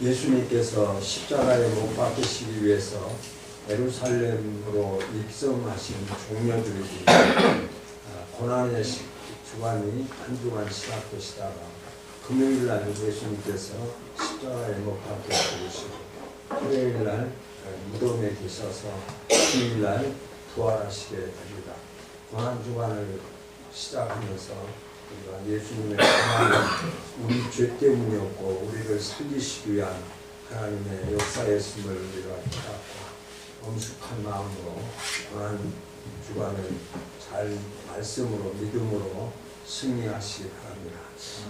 예수님께서 십자가에 못 박히시기 위해서 예루살렘으로 입성하신 종려들에게 고난의 주간이 한 주간 시작되시다가 금요일날 예수님께서 십자가에 못 박혀 죽으시고 토요일날 무덤에 계셔서 주일날 부활하시게 됩니다. 고난 주간을 시작하면서 우리가 예수님의 고난은 우리 죄 때문이었고 우리를 살리시기 위한 하나님의 역사였음을 우리가 깨닫고 엄숙한 마음으로 고난 주간을 잘 말씀으로 믿음으로 승리하시기 바랍니다.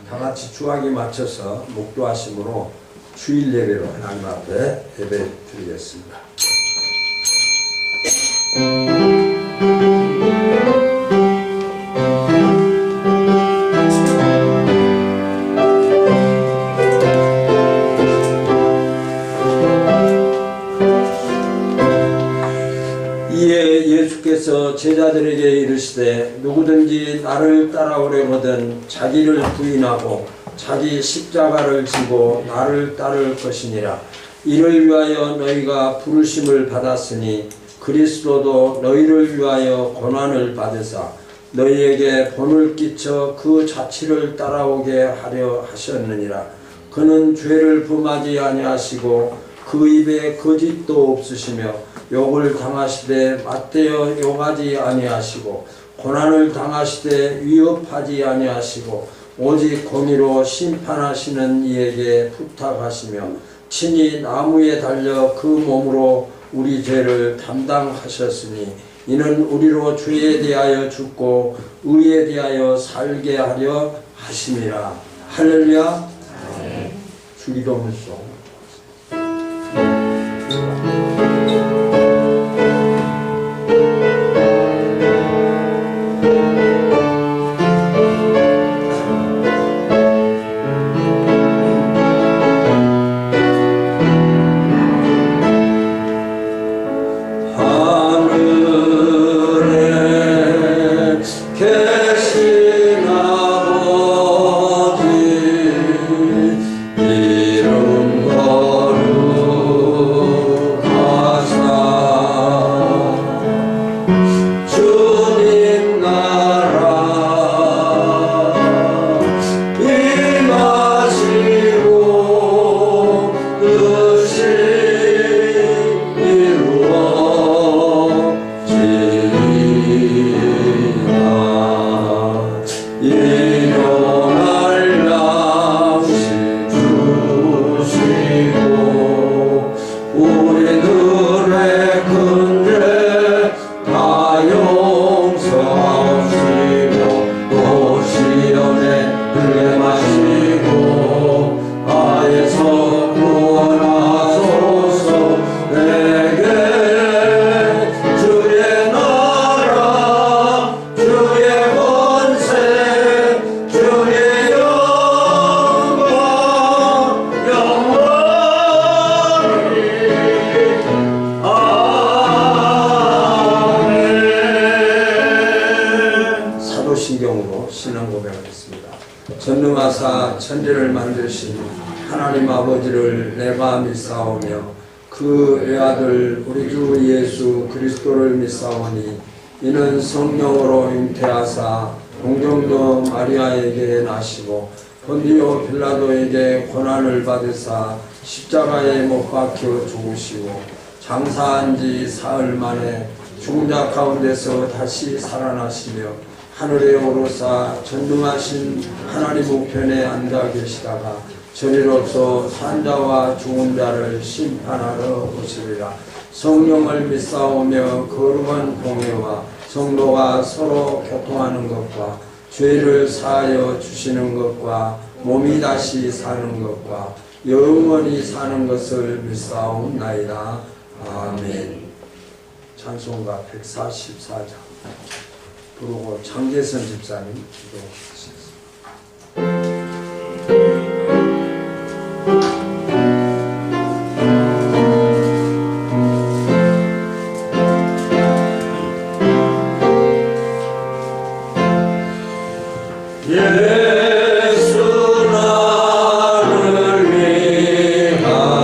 다 같이 주학에 맞춰서 목도하심으로 주일 예배로 하나님 앞에 예배 드리겠습니다. 예수께서 제자들에게 이르시되 누구든지 나를 따라오려거든 자기를 부인하고 자기 십자가를 지고 나를 따를 것이니라. 이를 위하여 너희가 부르심을 받았으니 그리스도도 너희를 위하여 고난을 받으사 너희에게 본을 끼쳐 그 자취를 따라오게 하려 하셨느니라. 그는 죄를 범하지 아니하시고 그 입에 거짓도 없으시며 욕을 당하시되 맞대어 욕하지 아니하시고 고난을 당하시되 위협하지 아니하시고 오직 공의로 심판하시는 이에게 부탁하시며 친히 나무에 달려 그 몸으로 우리 죄를 담당하셨으니 이는 우리로 죄에 대하여 죽고 의에 대하여 살게 하려 하심이라. 할렐루야. 주기도문송. 전능하사 천지를 만드신 하나님 아버지를 내가 믿사오며 그 외아들 우리 주 예수 그리스도를 믿사오니 이는 성령으로 잉태하사 동정녀 마리아에게 나시고 본디오 빌라도에게 고난을 받으사 십자가에 못 박혀 죽으시고 장사한 지 사흘 만에 죽은 자 가운데서 다시 살아나시며 하늘에 오르사 전능하신 하나님 우편에 앉아 계시다가 저리로서 산자와 죽은 자를 심판하러 오시리라. 성령을 믿사오며 거룩한 공예와 성도가 서로 교통하는 것과 죄를 사하여 주시는 것과 몸이 다시 사는 것과 영원히 사는 것을 믿사옵나이다. 아멘. 찬송가 144장 부르고 장재선 집사님 기도하시겠습니다. 예수 나를 위하여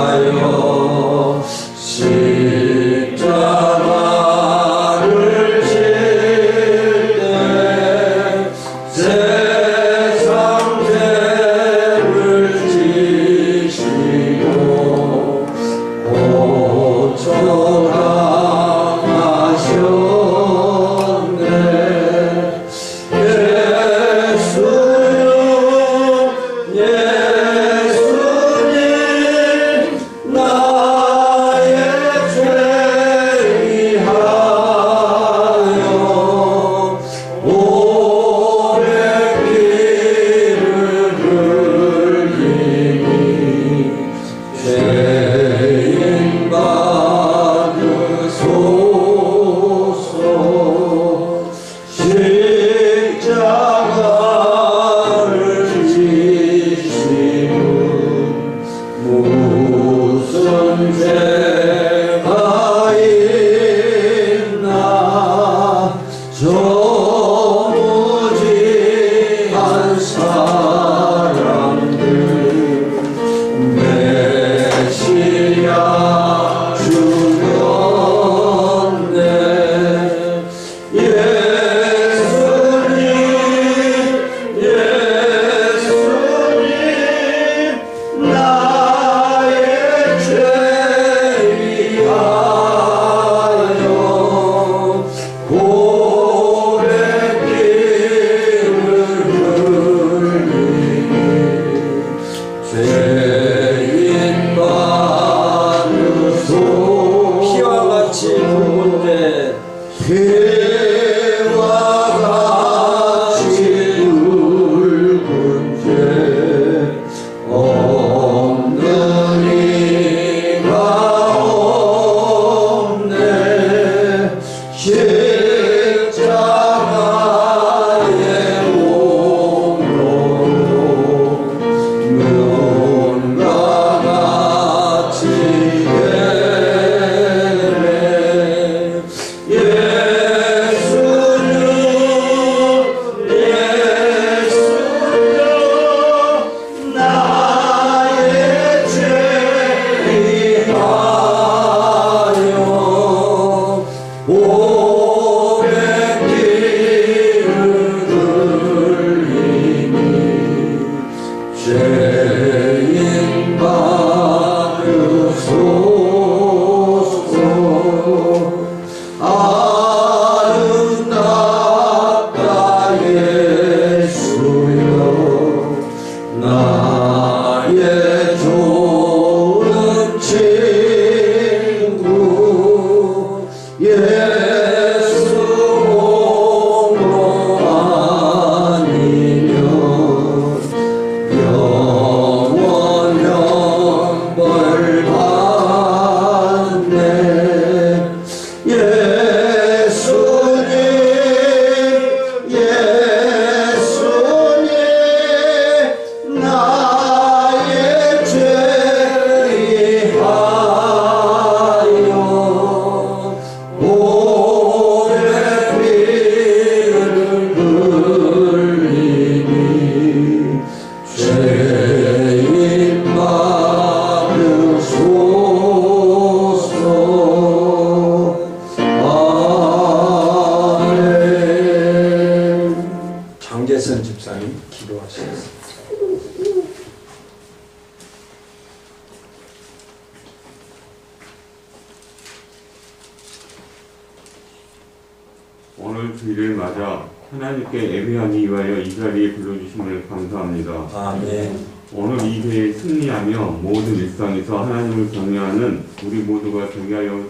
오늘 주일을 맞아 하나님께 예배하기 위하여 이 자리에 불러주심을 감사합니다. 아멘. 오늘 이 대회에 승리하며 모든 일상에서 하나님을 경외하는 우리 모두가 되게 하여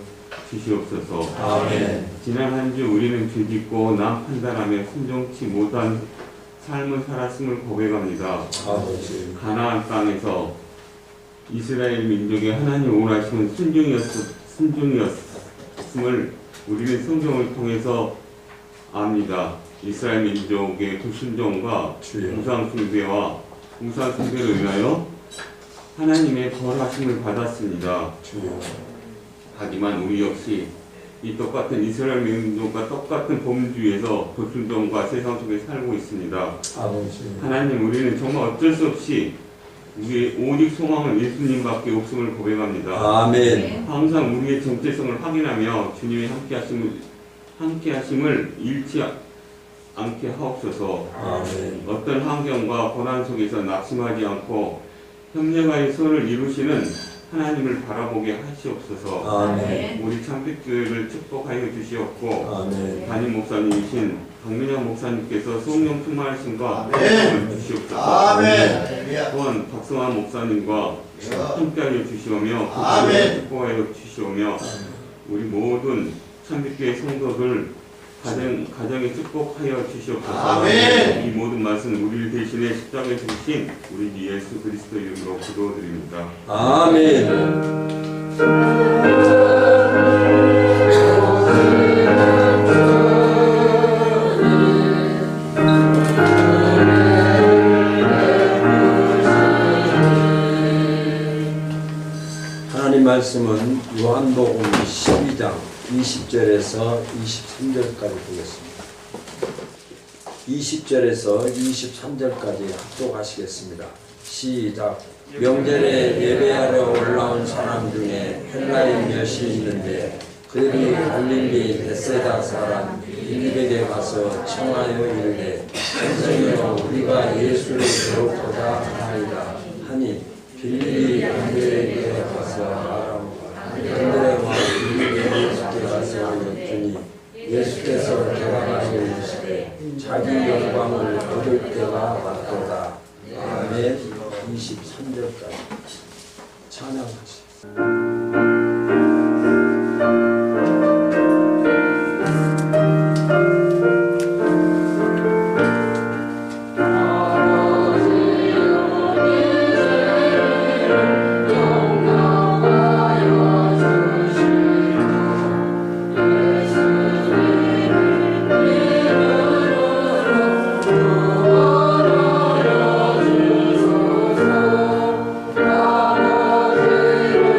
주시옵소서. 아멘. 지난 한 주 우리는 죄짓고 남 판단하며 순종치 못한 삶을 살았음을 고백합니다. 아버지. 가나안 땅에서 이스라엘 민족의 하나님 원하시는 순종이었음을 우리는 성경을 통해서 압니다. 이스라엘 민족의 불순종과 주여. 우상 숭배로 인하여 하나님의 벌하심을 받았습니다. 주여. 하지만 우리 역시 이 똑같은 이스라엘 민족과 똑같은 범주에서 불순종과 세상 속에 살고 있습니다. 아버지. 하나님, 우리는 정말 어쩔 수 없이 우리의 오직 소망은 예수님밖에 없음을 고백합니다. 아멘. 항상 우리의 정체성을 확인하며 주님의 함께하심을 잃지 않게 하옵소서. 아멘. 어떤 환경과 고난 속에서 낙심하지 않고 협력하여 선을 이루시는 하나님을 바라보게 하시옵소서. 아멘. 우리 참빛교회를 축복하여 주시옵고 아멘. 담임 목사님이신 박민영 목사님께서 성령 충만하심과 아멘. 힘을 주시옵소서. 아멘. 또한 박성환 목사님과 함께하여 주시오며 아멘. 축복하여 주시오며 우리 모든 참빛교회 성도들 가정에 축복하여 주시옵소서. 아멘. 이 모든 말씀 우리를 대신해 십자가에 죽으신 우리 주 예수 그리스도 이름으로 기도드립니다. 아멘. 하나님 말씀은 요한복음 12장 20절에서 23절까지 보겠습니다. 20절에서 23절까지 합독하시겠습니다. 시작. 명절에 예배하러 올라온 사람 중에 헬라인 몇이 있는데 그들이 갈릴리 베세다 사람 빌립에게 가서 청하여 이르되 선생이여 우리가 예수를 배우고자 하나이다 하니 빌립이 안드레에게 가서 말하고 안드레와 빌립이 예수께 가서 여쭈니 예수께서 대답하여 이르시되 자기 영광을 얻을 때가 왔도다. 아멘. 23절까지 찬양하시겠습니다. Amen.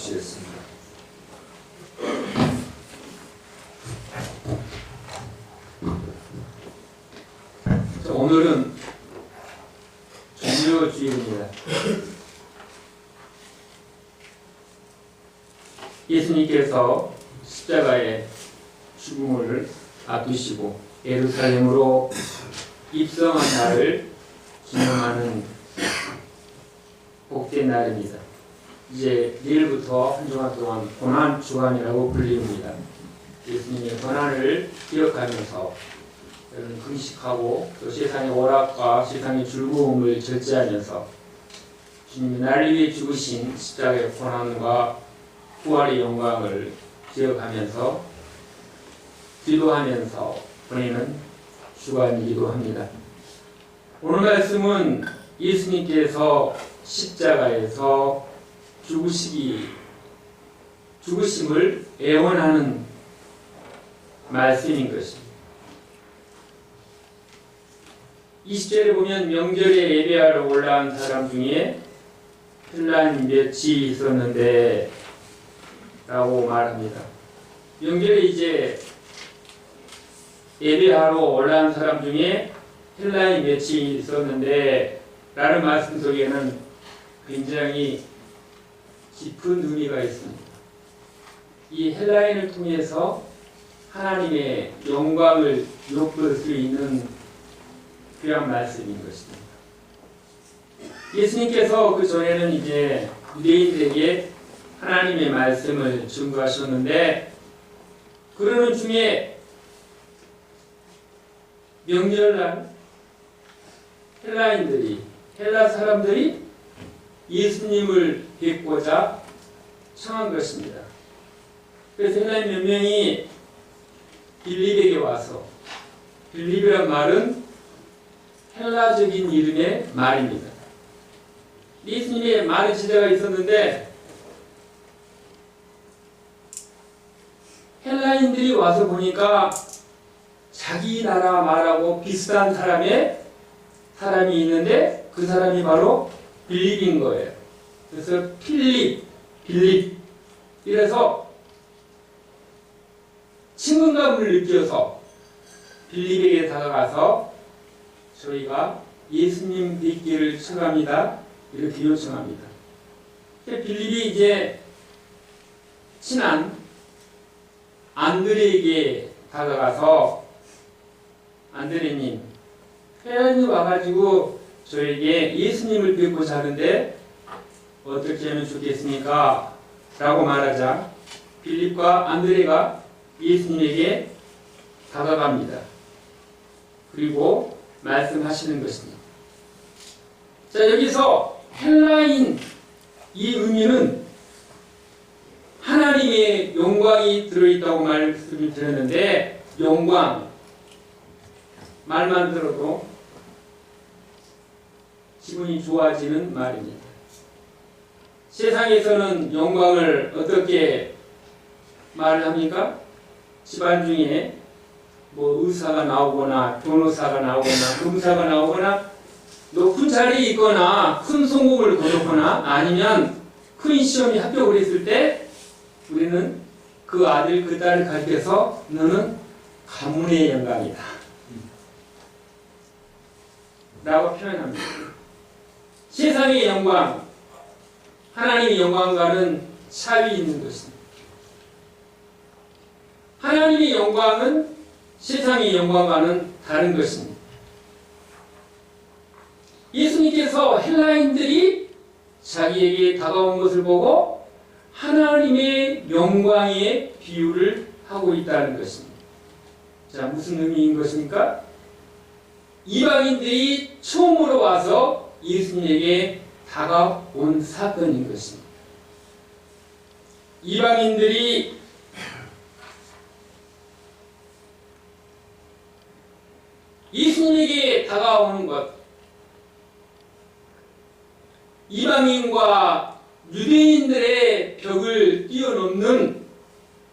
기도하시겠습니다. 자, 오늘은 종료주일입니다. 예수님께서 십자가의 죽음을 앞두시고 예루살렘으로 입성한 날을 기념하는 복된 날입니다. 이제 내일부터 한 주간 동안 고난 주간이라고 불립니다. 예수님의 고난을 기억하면서 여러분 금식하고 또 세상의 오락과 세상의 즐거움을 절제하면서 주님이 나를 위해 죽으신 십자가의 고난과 부활의 영광을 기억하면서 기도하면서 보내는 주간이기도 합니다. 오늘 말씀은 예수님께서 십자가에서 죽으심을 애원하는 말씀인 것입니다. 20절에 보면 명절에 예배하러 올라온 사람 중에 헬라인 몇이 있었는데 라고 말합니다. 명절에 이제 예배하러 올라온 사람 중에 헬라인 몇이 있었는데 라는 말씀 속에는 굉장히 깊은 의미가 있습니다. 이 헬라인을 통해서 하나님의 영광을 엿볼 수 있는 그런 말씀인 것입니다. 예수님께서 그 전에는 이제 유대인들에게 하나님의 말씀을 증거하셨는데 그러는 중에 명절날 헬라 사람들이 예수님을 뵙고자 청한 것입니다. 그래서 헬라인 몇 명이 빌립에게 와서, 빌립이란 말은 헬라적인 이름의 말입니다. 예수님의 말의 지대가 있었는데 헬라인들이 와서 보니까 자기 나라 말하고 비슷한 사람이 있는데 그 사람이 바로 빌립인 거예요. 그래서 빌립 이래서 친근감을 느껴서 빌립에게 다가가서 저희가 예수님 뵙기를 청합니다. 이렇게 요청합니다. 빌립이 이제 친한 안드레에게 다가가서 안드레님, 헬라인이 와가지고 저에게 예수님을 뵙고자 하는데 어떻게 하면 좋겠습니까? 라고 말하자 빌립과 안드레가 예수님에게 다가갑니다. 그리고 말씀하시는 것입니다. 자, 여기서 헬라인 이 의미는 하나님의 영광이 들어있다고 말씀을 드렸는데 영광 말만 들어도 기분이 좋아지는 말입니다. 세상에서는 영광을 어떻게 말을 합니까? 집안 중에 뭐 의사가 나오거나 변호사가 나오거나 검사가 나오거나 높은 자리에 있거나 큰 성공을 거뒀거나 아니면 큰 시험에 합격을 했을 때 우리는 그 아들 그 딸을 가르쳐서 너는 가문의 영광이다 라고 표현합니다. 세상의 영광, 하나님의 영광과는 차이 있는 것입니다. 하나님의 영광은 세상의 영광과는 다른 것입니다. 예수님께서 헬라인들이 자기에게 다가온 것을 보고 하나님의 영광의 비유를 하고 있다는 것입니다. 자, 무슨 의미인 것입니까? 이방인들이 처음으로 와서 예수님에게 다가온 사건인 것입니다. 이방인들이 예수님에게 다가오는 것, 이방인과 유대인들의 벽을 뛰어넘는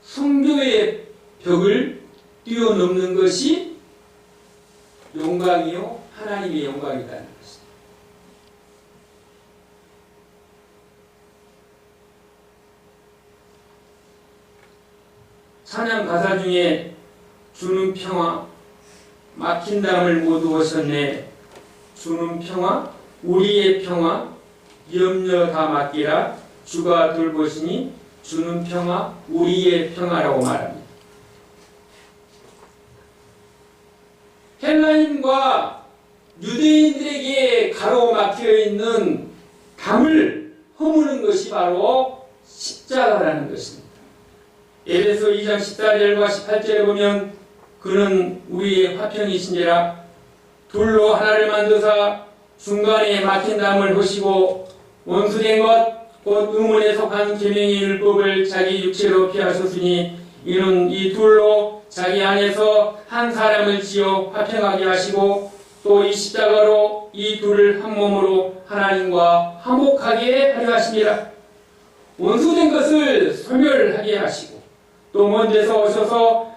성교의 벽을 뛰어넘는 것이 영광이요 하나님의 영광이라는 것입니다. 찬양 가사 중에 주는 평화, 막힌 담을 모두 오셨네. 주는 평화, 우리의 평화, 염려 다 맡기라. 주가 돌보시니 주는 평화, 우리의 평화라고 말합니다. 헬라인과 유대인들에게 가로막혀 있는 담을 허무는 것이 바로 십자가라는 것입니다. 에베소 2장 14절과 18절에 보면 그는 우리의 화평이신지라 둘로 하나를 만드사 중간에 막힌 담을 보시고 원수된 것 곧 의문에 속한 계명의 율법을 자기 육체로 피하셨으니 이는 이 둘로 자기 안에서 한 사람을 지어 화평하게 하시고 또 이 십자가로 이 둘을 한 몸으로 하나님과 화목하게 하려 하십니다. 원수된 것을 소멸하게 하시고 또 먼 데서 오셔서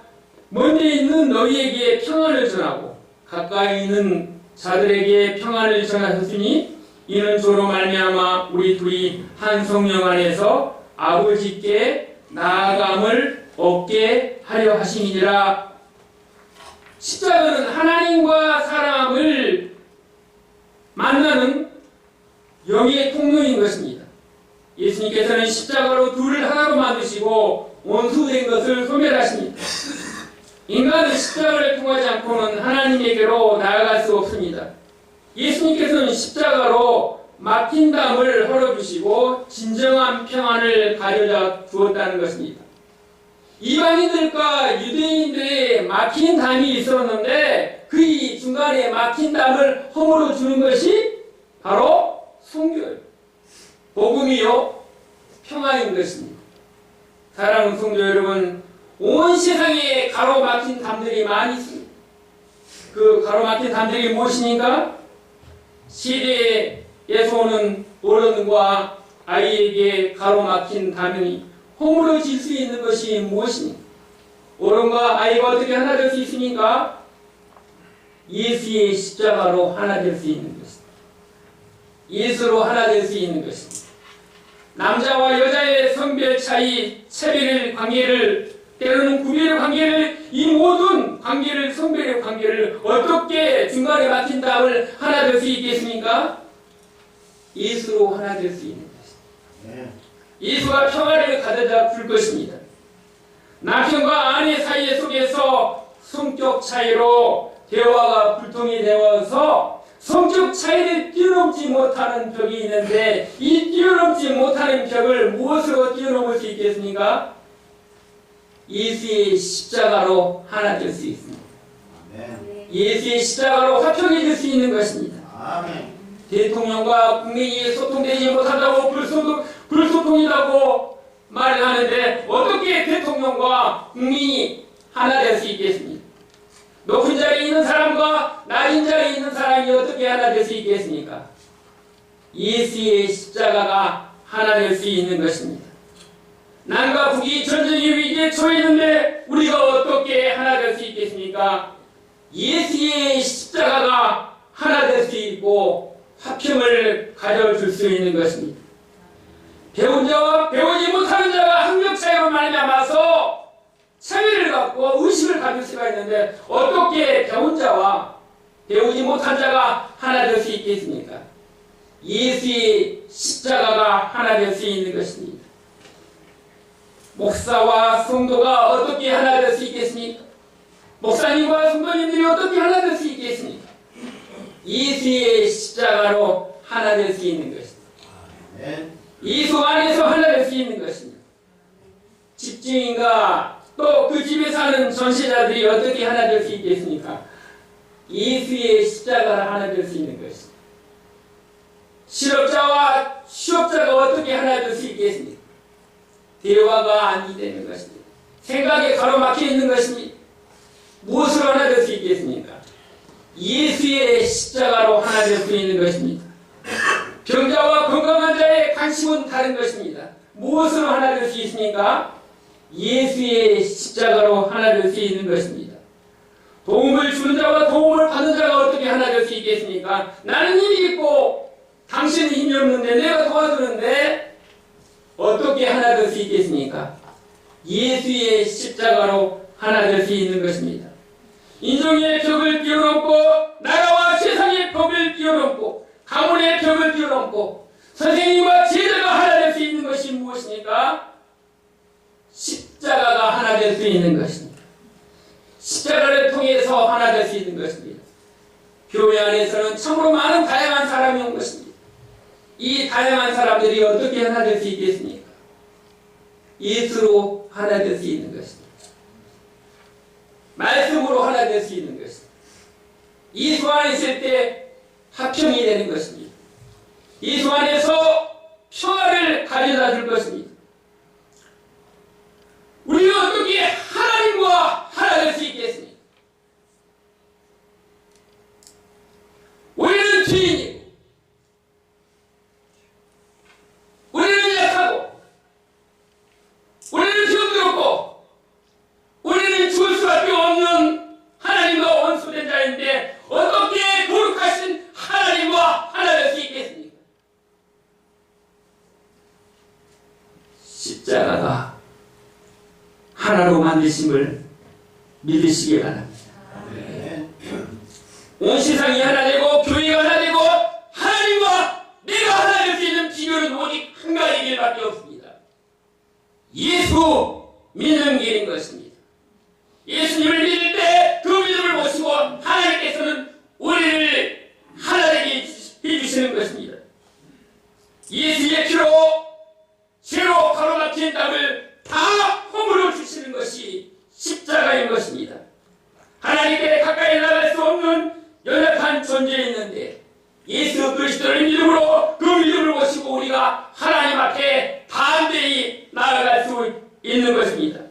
먼 데 있는 너희에게 평안을 전하고 가까이 있는 자들에게 평안을 전하셨으니 이는 저로 말미암아 우리 둘이 한 성령 안에서 아버지께 나아감을 얻게 하려 하심이니라. 십자가는 하나님과 사람을 만나는 영의 통로인 것입니다. 예수님께서는 십자가로 둘을 하나로 만드시고 원수된 것을 소멸하십니다. 인간은 십자가를 통하지 않고는 하나님에게로 나아갈 수 없습니다. 예수님께서는 십자가로 막힌 담을 헐어주시고 진정한 평안을 가져다 주었다는 것입니다. 이방인들과 유대인들의 막힌 담이 있었는데 그 중간에 막힌 담을 허물어 주는 것이 바로 성교예요. 복음이요 평안인 것입니다. 사랑하는 성도 여러분, 온 세상에 가로막힌 담들이 많이 있습니다. 그 가로막힌 담들이 무엇이니까? 시대에서 오는 어른과 아이에게 가로막힌 담이 허물어질 수 있는 것이 무엇입니까? 어른과 아이가 어떻게 하나 될 수 있습니까? 예수의 십자가로 하나 될 수 있는 것입니다. 예수로 하나 될 수 있는 것입니다. 남자와 여자의 성별 차이, 차별 관계를 때로는 구별의 관계를 이 모든 관계를 성별의 관계를 어떻게 중간에 막힌 담을 하나 될 수 있겠습니까? 예수로 하나 될 수 있는 것입니다. 예수가 평화를 가져다 줄 것입니다. 남편과 아내 사이 속에서 성격 차이로 대화가 불통이 되어서 성격 차이를 뛰어넘지 못하는 벽이 있는데 이 뛰어넘지 못하는 벽을 무엇으로 뛰어넘을 수 있겠습니까? 예수의 십자가로 하나 될 수 있습니다. 예수의 십자가로 화평해질 수 있는 것입니다. 대통령과 국민이 소통되지 못한다고 불소통이라고 말을 하는데 어떻게 대통령과 국민이 하나 될 수 있겠습니까? 높은 자리에 있는 사람과 낮은 자리에 있는 사람이 어떻게 하나 될 수 있겠습니까? 예수의 십자가가 하나 될 수 있는 것입니다. 남과 북이 전쟁의 위기에 처했는데 우리가 어떻게 하나 될 수 있겠습니까? 예수의 십자가가 하나 될 수 있고 화평을 가져줄 수 있는 것입니다. 배운 자와 배우지 못하는 자가 학력 차이로 말미암아서 차별을 갖고 의식을 가질 수가 있는데 어떻게 배운 자와 배우지 못한 자가 하나 될 수 있겠습니까? 예수의 십자가가 하나 될 수 있는 것입니다. 목사와 성도가 어떻게 하나 될 수 있겠습니까? 목사님과 성도님들이 어떻게 하나 될 수 있겠습니까? 예수의 십자가로 하나 될 수 있는 것입니다. 예수 안에서 하나 될 수 있는 것입니다. 집주인과 또 그 집에 사는 전세자들이 어떻게 하나 될 수 있겠습니까? 예수의 십자가로 하나 될 수 있는 것입니다. 실업자와 취업자가 어떻게 하나 될 수 있겠습니까? 대화가 안 되는 것입니다. 생각에 가로막혀 있는 것입니다. 무엇으로 하나 될 수 있겠습니까? 예수의 십자가로 하나 될 수 있는 것입니다. 병자와 건강한 자의 관심은 다른 것입니다. 무엇으로 하나 될 수 있습니까? 예수의 십자가로 하나 될 수 있는 것입니다. 도움을 주는 자와 도움을 받는 자가 어떻게 하나 될 수 있겠습니까? 나는 힘이 있고 당신은 힘이 없는데 내가 도와주는데 어떻게 하나 될 수 있겠습니까? 예수의 십자가로 하나 될 수 있는 것입니다. 인종의 벽을 뛰어넘고 나라와 세상의 벽을 뛰어넘고 가문의 벽을 뛰어넘고 선생님과 제자가 하나 될 수 있는 것이 무엇입니까? 십자가가 하나 될 수 있는 것입니다. 십자가를 통해서 하나 될 수 있는 것입니다. 교회 안에서는 참으로 많은 다양한 사람이 온 것입니다. 이 다양한 사람들이 어떻게 하나 될 수 있겠습니까? 예수로 하나 될 수 있는 것입니다. 말씀으로 하나 될 수 있는 것입니다. 예수 안에 있을 때 화평이 되는 것입니다. 예수 안에서 평화를 가져다 줄 것입니다. 우리는 어떻게 하나님과 하나 될 수 있겠습니까? 우리는 죄인이고 우리는 약하고 우리는 병들었고 우리는 죽을 수밖에 없는 하나님과 원수된 자인데 어떻게 거룩하신 하나님과 하나 될 수 있겠습니까? 십자가가 하나로 만드심을 믿으시기 바랍니다. 온 세상이 하나 되고 교회가 하나 되고 하나님과 내가 하나 될 수 있는 비결은 오직 한 가지 길밖에 없습니다. 예수 믿는 길인 것입니다. 예수님을 믿을 때 그 믿음을 보시고 하나님께서는 우리를 하나 되게 해주시는 것입니다. 예수의 피로 죄로 가로막힌 땅을 다 허물어 주시는 것이 십자가인 것입니다. 하나님께 가까이 나갈 수 없는 연약한 존재에 있는데 예수 그리스도를 믿음으로 그 믿음을 보시고 우리가 하나님 앞에 담대히 나아갈 수 있는 것입니다.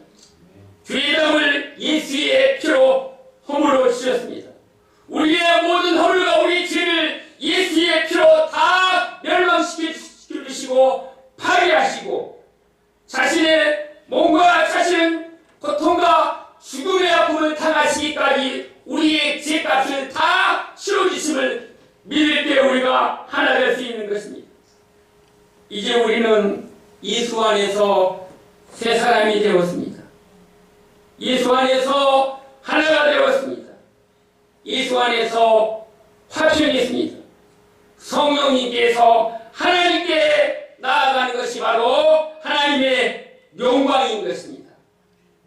죄의 담을 예수의 피로 허물어 주셨습니다. 우리의 모든 허물과 우리 죄를 예수의 피로 다 멸망시켜 주시고 파괴하시고 자신의 몸과 자신은 고통과 죽음의 아픔을 당하시기까지 우리의 죄값을 다 치러주심을 믿을 때 우리가 하나 될 수 있는 것입니다. 이제 우리는 예수 안에서 새 사람이 되었습니다. 예수 안에서 하나가 되었습니다. 예수 안에서 화평이 있습니다. 성령님께서 하나님께 나아가는 것이 바로 하나님의 영광인 것입니다.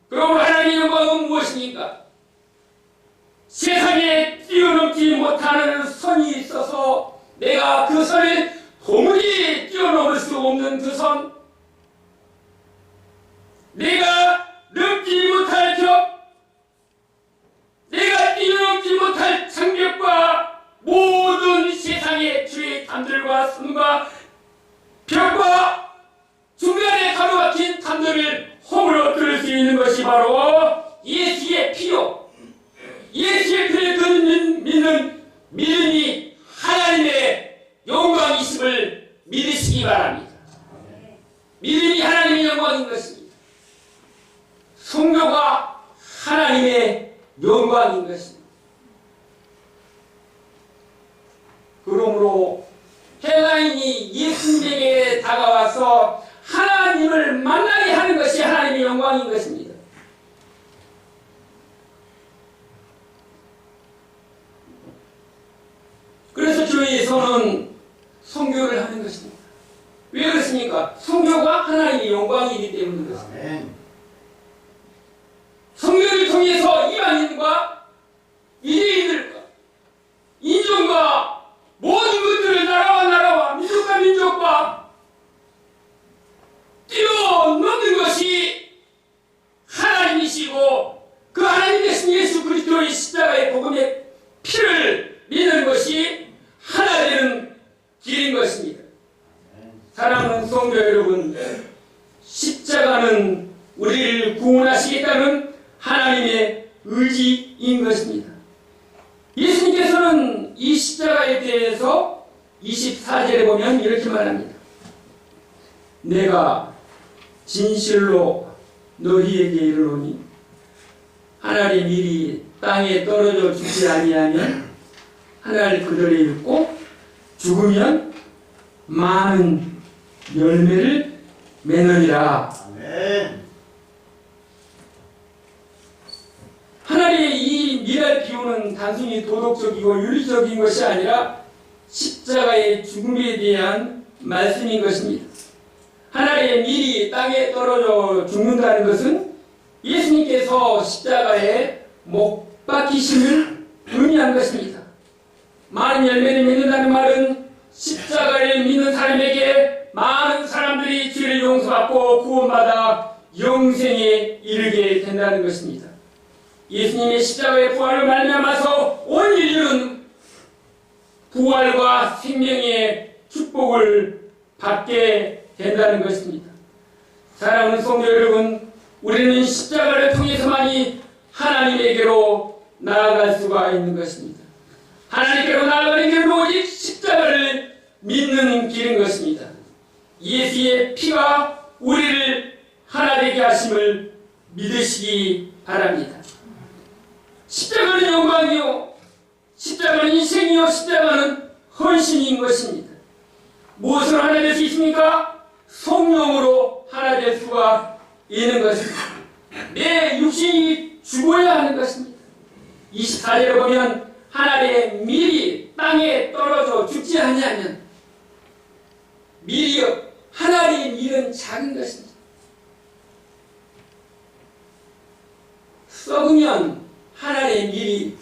그러므로 하나님의 영광은 무엇입니까? 세상에 뛰어넘지 못하는 선이 있어서 내가 그 선을 도무지 뛰어넘을 수 없는 그 선, 내가 넘지 못할 벽, 내가 뛰어넘지 못할 장벽과 모든 세상의 죄의 담들과 선과 벽과 중간에 가로막힌 담들을 허물어 들을 수 있는 것이 바로 예수의 피요. 예수의 피를 믿는 믿음이 하나님의 영광이심을 믿으시기 바랍니다. 믿음이 하나님의 영광인 것입니다. 성교가 하나님의 영광인 것입니다. 그러므로 헬라인이 예수님에게 다가와서 하나님을 만나게 하는 것이 하나님의 영광인 것입니다. 그래서 교회에서는 선교를 하는 것입니다. 왜 그렇습니까? 선교가 하나님의 영광이기 때문인 것입니다. 선교를 통해서 이방인과 유대인들과 인종과 모든 것들을 나라와 민족과 민족과 뛰어넘는 것이 하나님이시고 그 하나님 되신 예수 그리스도의 십자가의 복음의 피를 믿는 것이 하나 되는 길인 것입니다. 사랑하는 성도 여러분, 십자가는 우리를 구원하시겠다는 하나님의 의지인 것입니다. 예수님께서는 이 십자가에 대해서 24절에 보면 이렇게 말합니다. 내가 진실로 너희에게 이르노니 하나님 일이 땅에 떨어져 죽지 아니하면 하나를 그들을 읽고 죽으면 많은 열매를 맺느니라. 이달 비유는 단순히 도덕적이고 윤리적인 것이 아니라 십자가의 죽음에 대한 말씀인 것입니다. 하나님의 밀이 땅에 떨어져 죽는다는 것은 예수님께서 십자가에 못 박히심을 의미한 것입니다. 많은 열매를 맺는다는 말은 십자가를 믿는 사람에게 많은 사람들이 죄를 용서받고 구원받아 영생에 이르게 된다는 것입니다. 예수님의 십자가의 부활을 말미암아서 온 인류는 부활과 생명의 축복을 받게 된다는 것입니다. 사랑하는 성도 여러분, 우리는 십자가를 통해서만이 하나님에게로 나아갈 수가 있는 것입니다. 하나님께로 나아가는 길은 오직 십자가를 믿는 길인 것입니다. 예수의 피가 우리를 하나 되게 하심을 믿으시기 바랍니다. 십자가는 영광이요, 십자가는 인생이요, 십자가는 헌신인 것입니다. 무엇으로 하나 될 수 있습니까? 성령으로 하나 될 수가 있는 것입니다. 내 육신이 죽어야 하는 것입니다. 24절에 보면 하나님의 밀이 땅에 떨어져 죽지 아니하면, 밀이요, 하나님의 밀은 작은 것입니다. 썩으면 하나님의 밀이,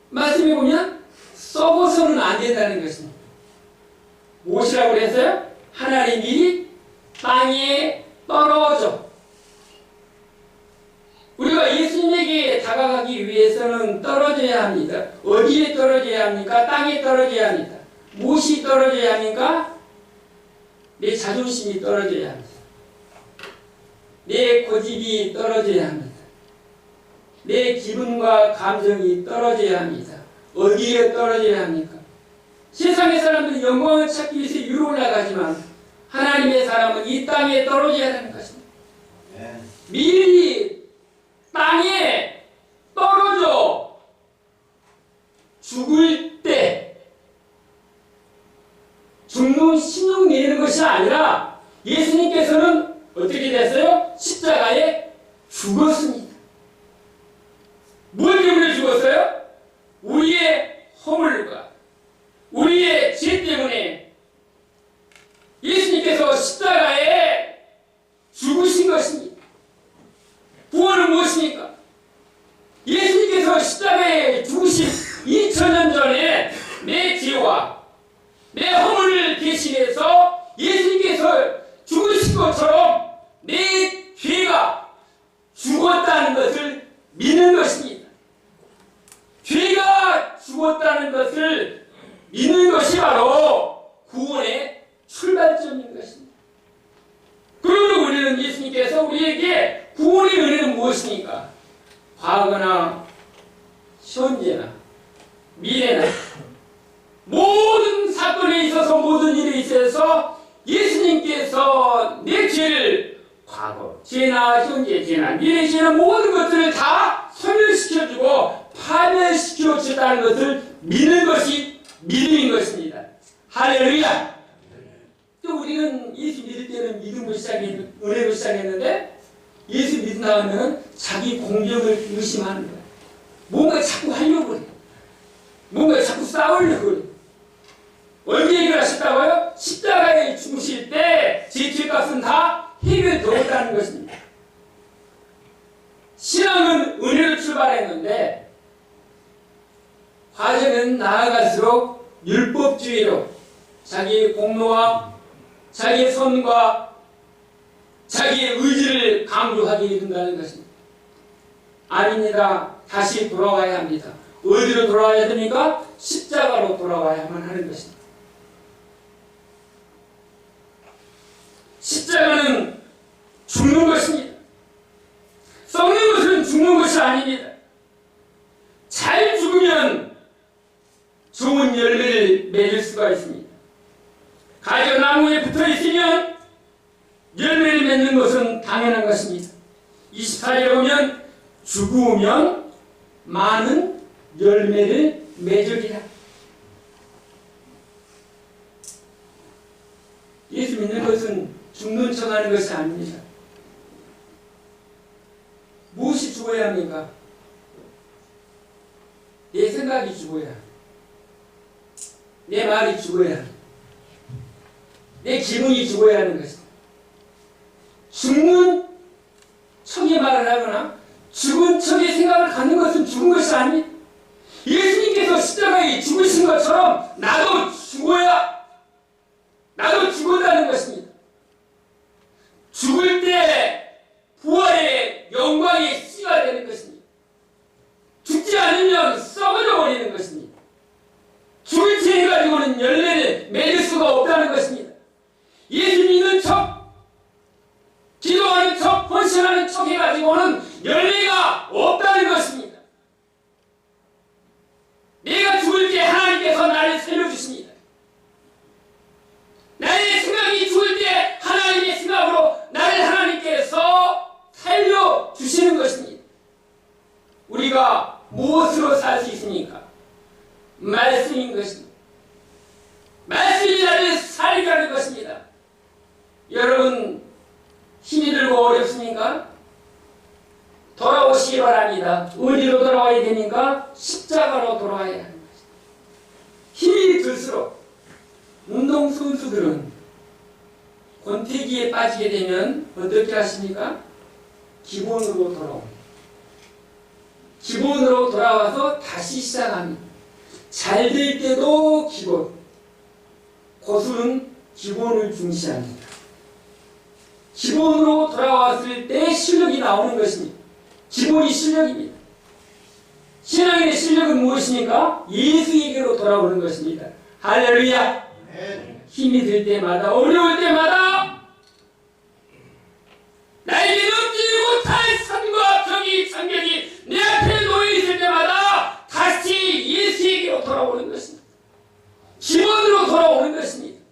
말씀해 보면 썩어서는 안 된다는 것입니다. 무엇이라고 그랬어요? 하나님의 밀이 땅에 떨어져. 우리가 예수님에게 다가가기 위해서는 떨어져야 합니다. 어디에 떨어져야 합니까? 땅에 떨어져야 합니다. 무엇이 떨어져야 합니까? 내 자존심이 떨어져야 합니다. 내 고집이 떨어져야 합니다. 내 기분과 감정이 떨어져야 합니다. 어디에 떨어져야 합니까? 세상의 사람들은 영광을 찾기 위해서 위로 올라가지만 하나님의 사람은 이 땅에 떨어져야 하는 것입니다. 밀이 땅에 떨어져 죽을 때 죽는 신용 내는 것이 아니라 예수님께서는 어떻게 됐어요? 십자가에 죽었습니다. 무엇 때문에 죽었어요? 우리의 허물과 우리의 죄 때문에 예수님께서 십자가에 죽으신 것입니다. 구원은 무엇입니까? 예수님께서 십자가에 죽으신 2000년 전에 내 죄와 내 허물을 대신해서 예수님께서 죽으신 것처럼 내 죄가 죽었다는 것을 믿는 것입니다. 죄가 죽었다는 것을 믿는 것이 바로 구원의 출발점인 것입니다. 그러므로 우리는 예수님께서 우리에게 구원의 은혜는 무엇입니까? 과거나 현재나 미래나 모든 사건에 있어서, 모든 일에 있어서 예수님께서 내 죄를, 과거 죄나 현재 죄나 미래 죄나 모든 것들을 다 소멸시켜주고 파멸시켜줬다는 것을 믿는 것이 믿음인 것입니다. 할렐루야! 또 우리는 예수 믿을 때는 믿음으로 은혜로 시작했는데, 예수 믿은 다음에는 자기 공격을 의심하는 거예요. 뭔가 자꾸 하려고 해요. 뭔가 자꾸 싸우려고 해요. 언제 해결하셨다고요? 십자가에 죽으실 때 제 죄값은 다 해결되었다는 것입니다. 신앙은 은혜로 출발했는데 과정은 나아갈수록 율법주의로 자기의 공로와 자기의 선과 자기의 의지를 강조하게 이른다는 것입니다. 아닙니다. 다시 돌아와야 합니다. 어디로 돌아와야 됩니까? 십자가로 돌아와야만 하는 것입니다. 십자가는 죽는 것입니다. 썩는 것은 죽는 것이 아닙니다. 잘 죽으면 좋은 열매를 맺을 수가 있습니다. 가지가 나무에 붙어 있으면 열매를 맺는 것은 당연한 것입니다. 24절에 보면 죽으면 많은 열매를 맺으리라. 예수 믿는 것은 죽는 척하는 것이 아닙니다. 무엇이 죽어야 합니까? 내 생각이 죽어야 합니다. 내 말이 죽어야 합니다. 내 기분이 죽어야 하는 것입니다. 죽는 척의 말을 하거나 죽은 척의 생각을 갖는 것은 죽은 것이 아닙니다. 예수님께서 십자가에 죽으신 것처럼 나도 죽어가는 것입니다. 죽을 때 부활의 영광의 씨가 되는 것입니다. 죽지 않으면 썩어져 버리는 것입니다. 죽을 채 해가지고는 열매를 맺을 수가 없다는 것입니다. 예수 믿는 척, 기도하는 척, 헌신하는 척 해가지고는 열매가 없다는 것입니다. 내가 죽을 때 하나님께서 나를 살려주십니다. 나의 생각이 죽을 때 하나님의 생각으로 나를 하나님께서 살려주시는 것입니다. 우리가 무엇으로 살 수 있습니까? 말씀인 것입니다. 말씀이 나를 살게 하는 것입니다. 여러분, 힘이 들고 어렵습니까? 돌아오시기 바랍니다. 어디로 돌아와야 됩니까? 십자가로 돌아와야 하는 것입니다. 힘이 들수록 운동선수들은 권태기에 빠지게 되면 어떻게 하십니까? 기본으로 돌아옵니다. 기본으로 돌아와서 다시 시작합니다. 잘 될 때도 기본, 고수는 기본을 중시합니다. 기본으로 돌아왔을 때 실력이 나오는 것입니다. 기본이 실력입니다. 신앙의 실력은 무엇입니까? 예수에게로 돌아오는 것입니다. 할렐루야! 힘이 들 때마다, 어려울 때마다 나에게 넘지 못할 산과 벽이 장벽이 내 앞에 놓여있을 때마다 다시 예수에게로 돌아오는 것입니다. 기본으로 돌아오는 것입니다.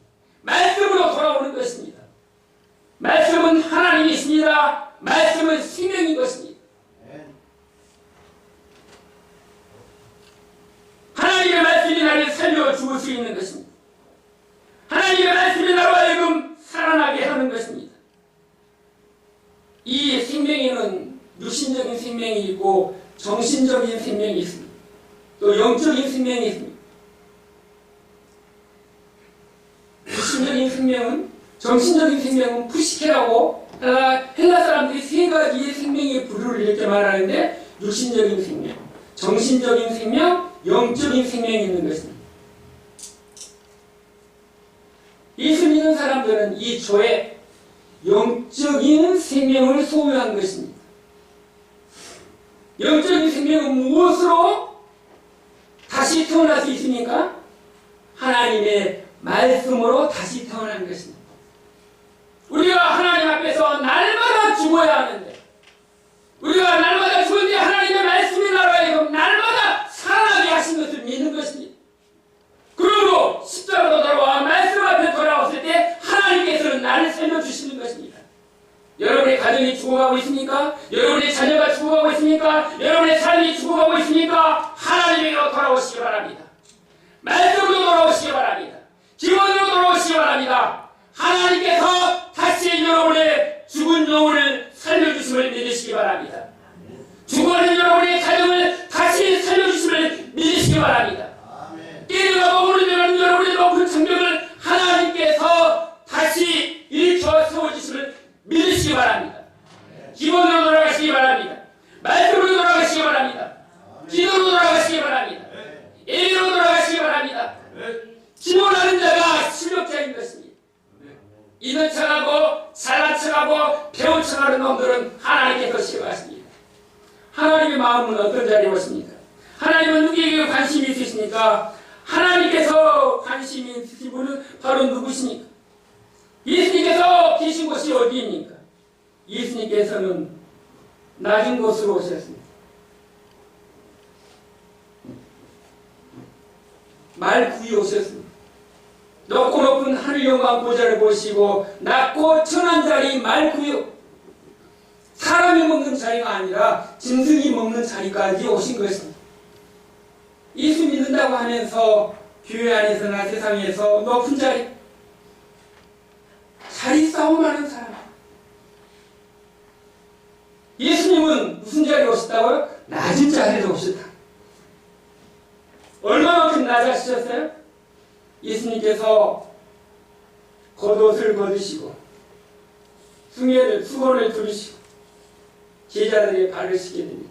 말씀으로 돌아오는 것입니다. 말씀은 하나님이십니다. 말씀은 생명인 것입니다. 하나님의 말씀이 나를 살려 죽을 수 있는 것입니다. 하나님의 말씀이 나로 하여금 살아나게 하는 것입니다. 이 생명에는 육신적인 생명이 있고 정신적인 생명이 있습니다. 또 영적인 생명이 있습니다. 육신적인 생명은, 정신적인 생명은 푸시케라고 헬라 사람들이 세 가지의 생명의 부류를 이렇게 말하는데, 육신적인 생명, 정신적인 생명, 영적인 생명이 있는 것입니다. 예수 믿는 사람들은 이 조에 영적인 생명을 소유한 것입니다. 영적인 생명은 무엇으로 다시 태어날 수 있습니까? 하나님의 말씀으로 다시 태어나는 것입니다. 우리가 하나님 앞에서 날마다 죽어야 하는데, 우리가 날마다 죽을 때 하나님의 말씀이 나라에서 날마다 살아나게 하신 것을 믿는 것입니다. 그러므로 십자가로 돌아와 말씀 앞에 돌아왔을 때 하나님께서는 나를 살려주시는 것입니다. 여러분의 가정이 죽어가고 있습니까? 여러분의 자녀가 죽어가고 있습니까? 여러분의 삶이 죽어가고 있습니까? 하나님에게로 돌아오시기 바랍니다. 말씀으로 돌아오시기 바랍니다. 기본으로 돌아오시기 바랍니다. 하나님께서 다시 여러분의 죽은 영혼을 살려주심을 믿으시기 바랍니다. 죽어가는 여러분의 가정을 다시 살려주심을 믿으시기 바랍니다. 깨어나고 오르내가는 여러분의 높은 장벽을 하나님께서 다시 일으켜 세워주심을 믿으시기 바랍니다. 기본으로 돌아가시기 바랍니다. 말씀으로 돌아가시기 바랍니다. 기도로 돌아가시기 바랍니다. 예배로 돌아가시기 바랍니다. 기본하는 자가 실력자인 것입니다. 있는 척하고 잘난 척하고 배운 척하는 놈들은 하나님께서 싫어하십니다. 하나님의 마음은 어떤 자리에 오십니까? 하나님은 누구에게 관심이 있으십니까? 하나님께서 관심이 있으신 분은 바로 누구십니까? 예수님께서 계신 곳이 어디입니까? 예수님께서는 낮은 곳으로 오셨습니다. 말 구이 오셨습니다. 높고 높은 하늘 영광 보좌를 보시고 낮고 천한 자리 말 구이, 사람이 먹는 자리가 아니라 짐승이 먹는 자리까지 오신 것입니다. 예수 믿는다고 하면서 교회 안에서나 세상에서 높은 자리 싸움하는 사람, 예수님은 무슨 자리에 오셨다고요? 낮은 자리에 오셨다. 얼마만큼 낮아지셨어요? 예수님께서 겉옷을 벗으시고 수건을 두르시고 제자들의 발을 씻게 됩니다.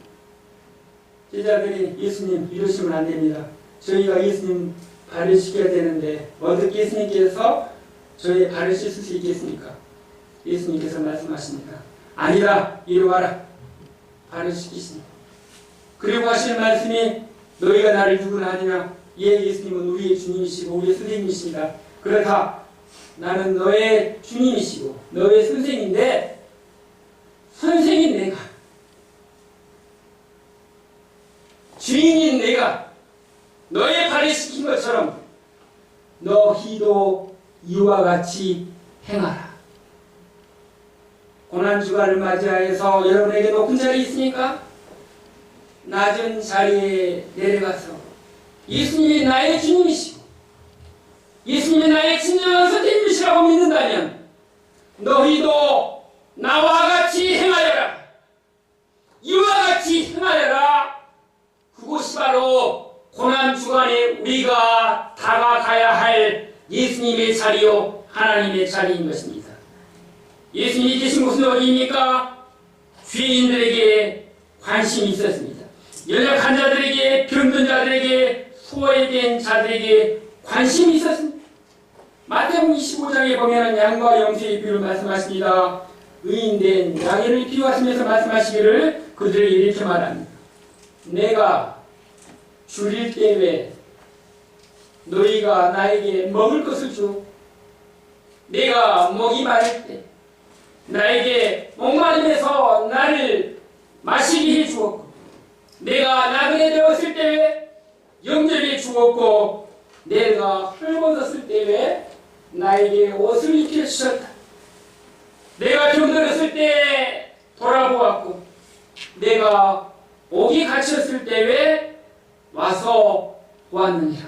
제자들이 예수님 이러시면 안 됩니다. 저희가 예수님 발을 씻겨야 되는데 어떻게 예수님께서 저희 발을 씻을 수 있겠습니까? 예수님께서 말씀하십니다. 아니다, 이리 와라. 발을 씻기십니다. 그리고 하시는 말씀이 너희가 나를 누구나 하느냐? 예, 예수님은 우리의 주님이시고 우리의 선생님이십니다. 그렇다. 나는 너의 주님이시고 너의 선생인데 선생인 내가, 주인인 내가 너의 발을 씻긴 것처럼 너희도 이와 같이 행하라. 고난주간을 맞이하여서 여러분에게 높은 자리 있습니까? 낮은 자리에 내려가서 예수님이 나의 주님이시고 예수님이 나의 진정한 선생님이시라고 믿는다면 너희도 나와 같이 행하여라. 이와 같이 행하여라. 그곳이 바로 고난주간에 우리가 다가가야 할 예수님의 자리요 하나님의 자리인 것입니다. 예수님이 계신 곳은 어디입니까? 죄인들에게 관심이 있었습니다. 연약한 자들에게, 병든 자들에게, 소외된 자들에게 관심이 있었습니다. 마태복음 25장에 보면 양과 염소의 비유를 말씀하십니다. 의인된 양을 비유하시면서 말씀하시기를 그들에게 이렇게 말합니다. 내가 줄일 때에 너희가 나에게 먹을 것을 주. 내가 목이 마를 때 나에게 목마름에서 나를 마시게 해주었고 내가 나그네 되었을 때에 영접해 주었고 내가 헐벗었을 때에 나에게 옷을 입혀 주셨다. 내가 병들었을 때 돌아보았고 내가 옥에 갇혔을 때에 와서 보았느니라.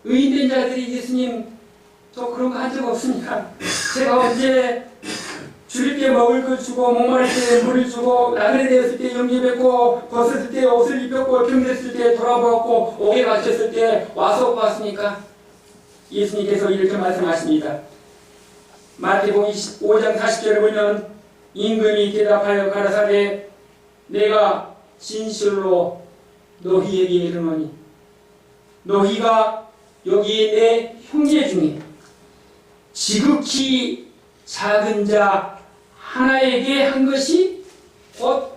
의인된 자들이 예수님 저 그런 거 한 적 없습니까? 제가 언제 줄일 때 먹을 걸 주고 목마를 때 물을 주고 나그네 되었을 때 영접했고 벗었을 때 옷을 입혔고 병들었을 때 돌아보았고 옥에 갇혔을 때 와서 보았습니까? 예수님께서 이렇게 말씀하십니다. 마태복음 25장 40절을 보면 임금이 대답하여 가라사대 내가 진실로 너희에게 이르노니 너희가 여기 내 형제 중에 지극히 작은 자 하나에게 한 것이 곧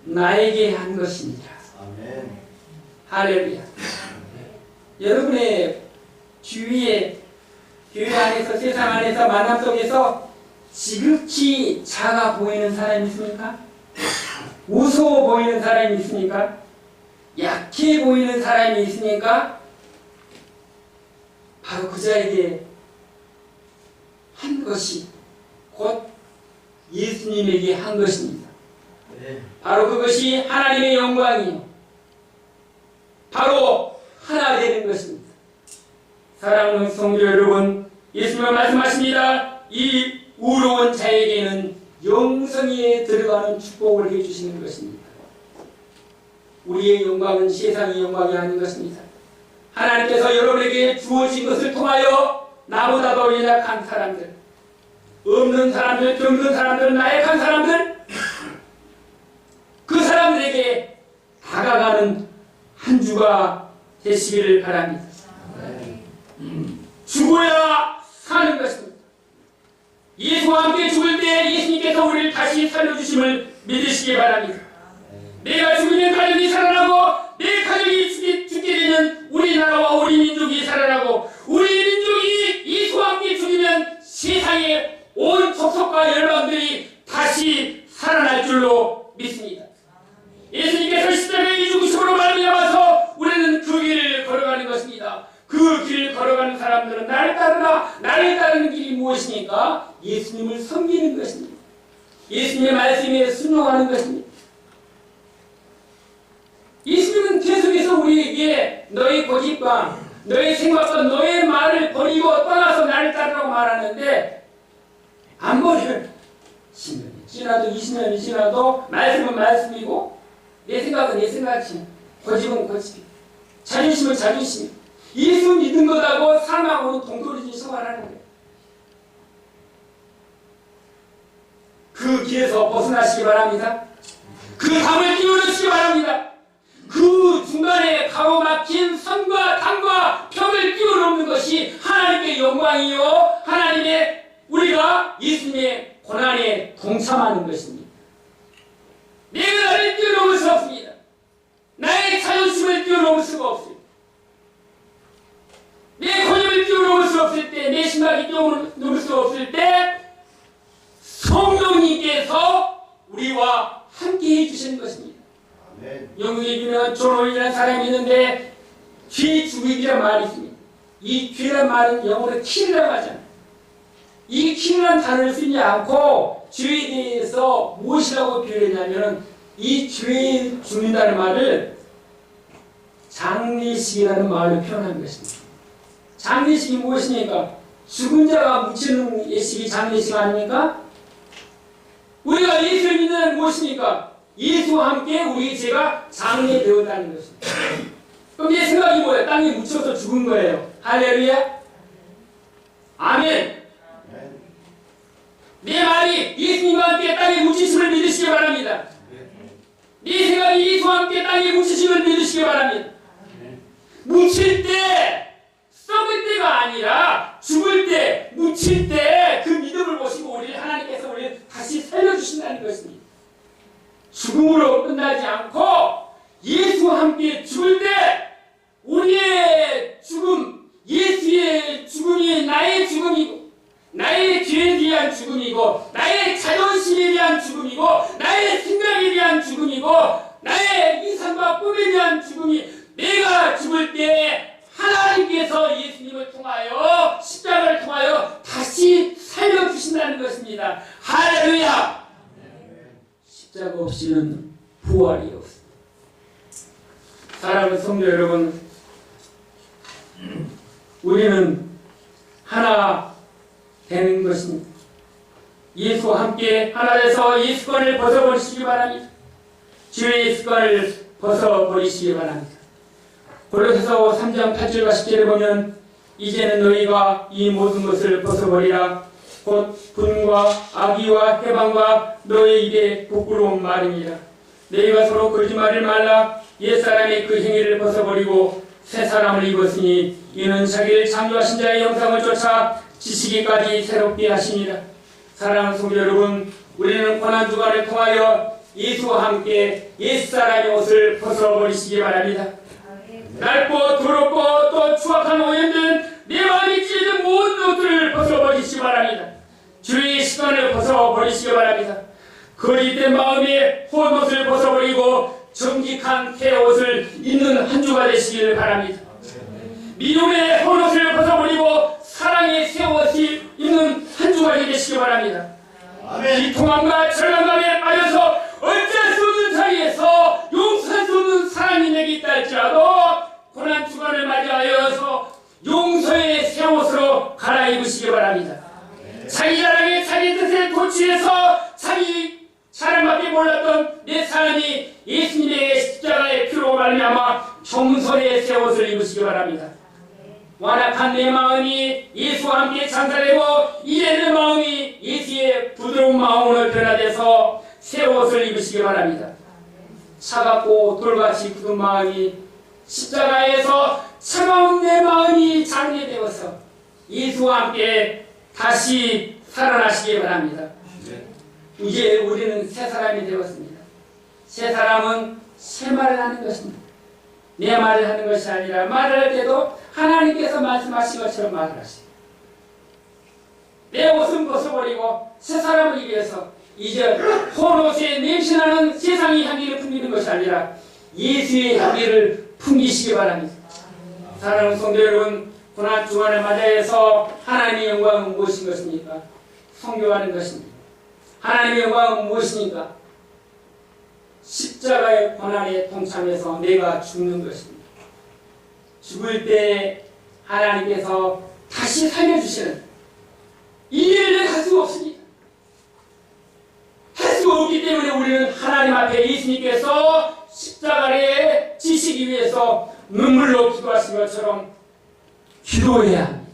나에게 한 것입니다. 아멘. 할렐루야. 여러분의 주위에 교회 안에서 세상 안에서 만남 속에서 지극히 작아 보이는 사람이 있습니까? 우스워 보이는 사람이 있습니까? 약해 보이는 사람이 있습니까? 바로 그 자에게 한 것이 곧 예수님에게 한 것입니다. 바로 그것이 하나님의 영광이요. 바로 하나 되는 것입니다. 사랑하는 성도 여러분, 예수님은 말씀하십니다. 이 의로운 자에게는 영성에 들어가는 축복을 해주시는 것입니다. 우리의 영광은 세상의 영광이 아닌 것입니다. 하나님께서 여러분에게 주어진 것을 통하여 나보다도 연약한 사람들, 없는 사람들, 병든 사람들, 나약한 사람들, 그 사람들에게 다가가는 한 주가 되시기를 바랍니다. 죽어야 사는 것입니다. 예수와 함께 죽을 때 예수님께서 우리를 다시 살려주심을 믿으시기 바랍니다. 내가 죽으면 가족이 살아나고 내 가족이 죽게 되면 우리나라와 우리 민족이 살아나고 우리 민족이 예수와 함께 죽으면 세상의 온 족속과 열방들이 다시 살아날 줄로 믿습니다. 예수님께서 십자가에 죽으심으로 말미암아서 우리는 그 길을 걸어가는 것입니다. 그 길을 걸어가는 사람들은 나를 따르라. 나를 따르는 길이 무엇입니까? 예수님을 섬기는 것입니다. 예수님의 말씀에 순종하는 것입니다. 예수님은 계속해서 우리에게 너의 고집과 너의 생각과 너의 말을 버리고 떠나서 나를 따르라고 말하는데 안 버려요. 10년이 지나도 20년이 지나도 말씀은 말씀이고 내 생각은 내 생각이지. 고집은 고집이. 자존심은 자존심이. 예수 믿은 것하고 삶하고는 동떨어진 생활하는 거예요. 그 길에서 벗어나시기 바랍니다. 그 담을 끼워넣으시기 바랍니다. 그 중간에 가로막힌 선과 당과 벽을 끼워넣는 것이 하나님의 영광이요 하나님의 우리가 예수님의 고난에 동참하는 것입니다. 내가 나를 뛰어넘을 수 없습니다. 나의 자존심을 뛰어넘을 수가 없습니다. 내 고집을 뛰어넘을 수 없을 때, 내 심각이 뛰어넘을 수 없을 때 성령님께서 우리와 함께 해주시는 것입니다. 영국에 유명한 존 오일이라는 사람이 있는데 죄 죽이기란 말이 있습니다. 이 죄란 말은 영어로 킬이라고 하잖아요. 이 킬이라는 단어를 쓰지 않고 죄에 대해서 무엇이라고 표현했냐면 이 죄에 죽는다는 말을 장례식이라는 말로 표현한 것입니다. 장례식이 무엇입니까? 죽은 자가 묻히는 예식이 장례식 아닙니까? 우리가 예수를 믿는 무엇입니까? 예수와 함께 우리 죄가 장례되었다는 것입니다. 그럼 내 생각이 뭐예요? 땅에 묻혀서 죽은 거예요. 할렐루야. 아멘. 내 말이 예수님과 함께 땅에 묻히심을 믿으시기 바랍니다. 네 생각이 예수와 함께 땅에 묻히심을 믿으시기 바랍니다. 묻힐 때 썩을 때가 아니라 죽을 때, 묻힐 때 그 믿음을 보시고 우리를 하나님께서 우리를 다시 살려주신다는 것입니다. 죽음으로 끝나지 않고 예수와 함께 죽을 때 우리의 죽음, 예수의 죽음이 나의 죽음이고 나의 죄에 대한 죽음이고 나의 자존심에 대한 죽음이고 나의 생각에 대한 죽음이고 나의 이상과 꿈에 대한 죽음이 내가 죽을 때 하나님께서 예수님을 통하여 십자가를 통하여 다시 살려주신다는 것입니다. 할렐루야. 십자가 없이는 부활이 없습니다. 사랑하는 성도 여러분, 우리는 하나 되는 것입니다. 예수와 함께 하나 돼서 이 습관을 벗어버리시기 바랍니다. 주의 습관을 벗어버리시기 바랍니다. 골로새서 3장 8절과 10절에 보면 이제는 너희가 이 모든 것을 벗어버리라. 곧 분과 악의와 해방과 너희 입에 부끄러운 말입니다. 너희가 서로 거짓말을 말라. 옛사람의 그 행위를 벗어버리고 새 사람을 입었으니 이는 자기를 창조하신 자의 형상을 쫓아 지시기까지 새롭게 하시니라. 사랑하는 성도 여러분, 우리는 고난주간을 통하여 예수와 함께 옛사람의 옷을 벗어버리시기 바랍니다. 낡고 더럽고 또 추악한 오염된 내 마음이 찢어진 모든 옷들을 벗어버리시기 바랍니다. 주의 시간을 벗어버리시기 바랍니다. 거짓된 마음의 혼옷을 벗어버리고 정직한 새 옷을 입는 한 주가 되시길 바랍니다. 미움의 혼옷을 벗어버리고 사랑의 새 옷을 입는 한 주가 되시기 바랍니다. 비통함과 절망감에 빠져서 어쩔 수 없는 자리에서 용서할 수 없는 사랑이 내게 있다 할지라도 고난 주간을 맞이하여서 용서의 새 옷으로 갈아입으시기 바랍니다. 자기 자랑에 자기 뜻에 도취해서 자기 사람밖에 몰랐던 내 사람이 예수님의 십자가의 피로 말미암아 겸손의 새 옷을 입으시기 바랍니다. 완악한 내 마음이 예수와 함께 장사되고 이제 내 마음이 예수의 부드러운 마음으로 변화돼서 새 옷을 입으시기 바랍니다. 차갑고 돌같이 굳은 마음이 십자가에서 차가운 내 마음이 장례되어서 예수와 함께 다시 살아나시기 바랍니다. 이제 우리는 새 사람이 되었습니다. 새 사람은 새 말을 하는 것입니다. 내 말을 하는 것이 아니라 말을 할 때도 하나님께서 말씀하신 것처럼 말을 하시고 내 옷은 벗어버리고 새 사람을 위해서 이제 혼옷에 냄새나는 세상의 향기를 풍기는 것이 아니라 예수의 향기를 풍기시기 바랍니다. 사랑하는 성도 여러분, 고난 주간을 맞이해서 하나님의 영광은 무엇인 것입니까? 성교하는 것입니다. 하나님의 영광은 무엇입니까? 십자가의 고난에 동참해서 내가 죽는 것입니다. 죽을 때 하나님께서 다시 살려주시는 이 일을 할 수 없습니다. 없기 때문에 우리는 하나님 앞에 예수님께서 십자가에 지시기 위해서 눈물로 기도하신 것처럼 기도해야 합니다.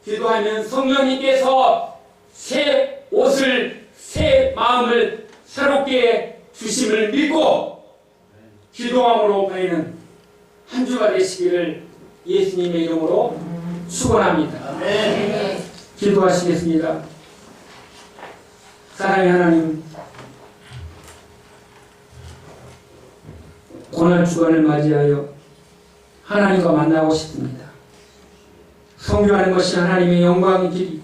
기도하면 성령님께서 새 옷을, 새 마음을 새롭게 주심을 믿고 기도함으로 보이는 한 주가 되시기를 예수님의 이름으로 축원합니다. 기도하시겠습니다. 사랑의 하나님, 고난 주간을 맞이하여 하나님과 만나고 싶습니다. 성교하는 것이 하나님의 영광의 길이고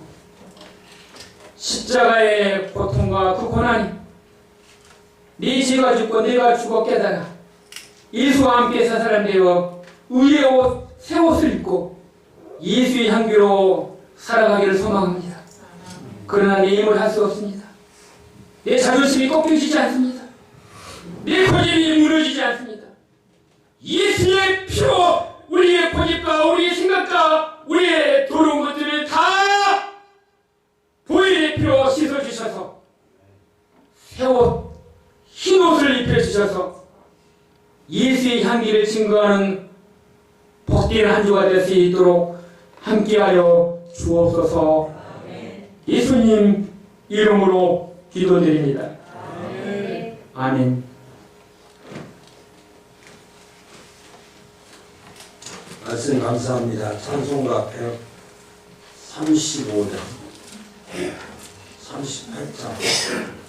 십자가의 고통과 그 고난이 네 죄가 죽고 내가 죽어 깨달아 예수와 함께 사사람 되어 의의 옷, 새 옷을 입고 예수의 향기로 살아가기를 소망합니다. 그러나 내 힘을 할 수 없습니다. 내 자존심이 꺾여지지 않습니다. 내 고집이 무너지지 않습니다. 예수의 피로 우리의 고집과 우리의 생각과 우리의 더러운 것들을 다 보혈의 피로 씻어주셔서 새옷, 흰옷을 입혀주셔서 예수의 향기를 증거하는 복된 한 주가 될 수 있도록 함께하여 주옵소서. 예수님 이름으로 기도드립니다. 아멘. 말씀 감사합니다. 찬송가 135장 38장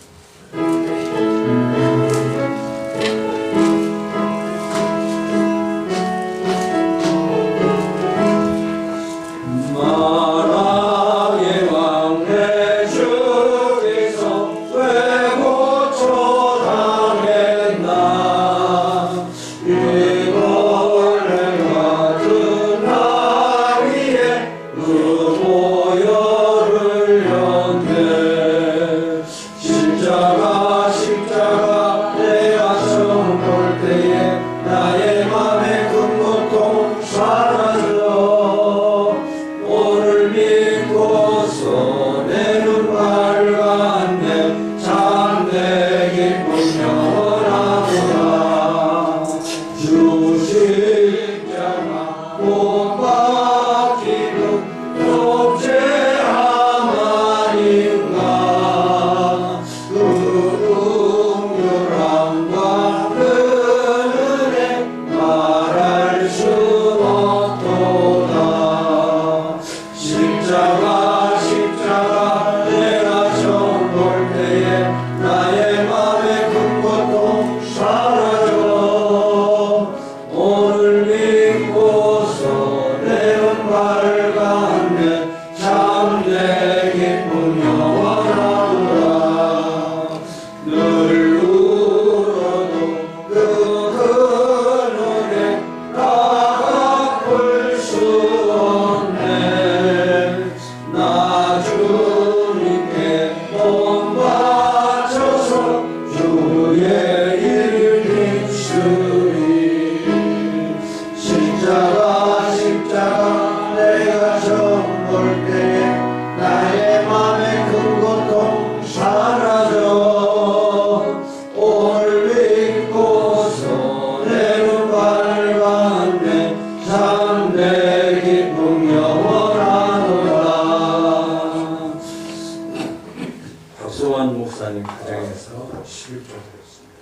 목사님 가정에서 11조 드렸습니다.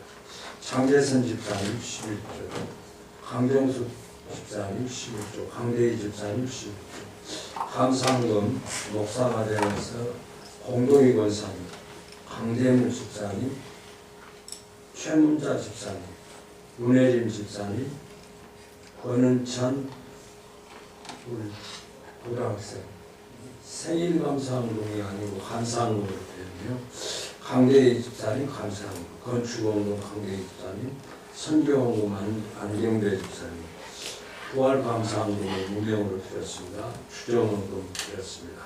장재선 집사님 11조, 강정수 집사님 11조, 강대희 집사님 11조, 감상금 목사가정에서 공동희 권사님, 강대문 집사님, 최문자 집사님, 윤혜림 집사님, 권은천 우리 고등학생 생일 감사운동이 아니고 감사운동을 드렸네요. 강대희 집사님 감사운동, 건축운동 강대희 집사님, 선교운동 안경대 집사님, 부활 감사운동을 무명으로 드렸습니다. 추정운동 드렸습니다.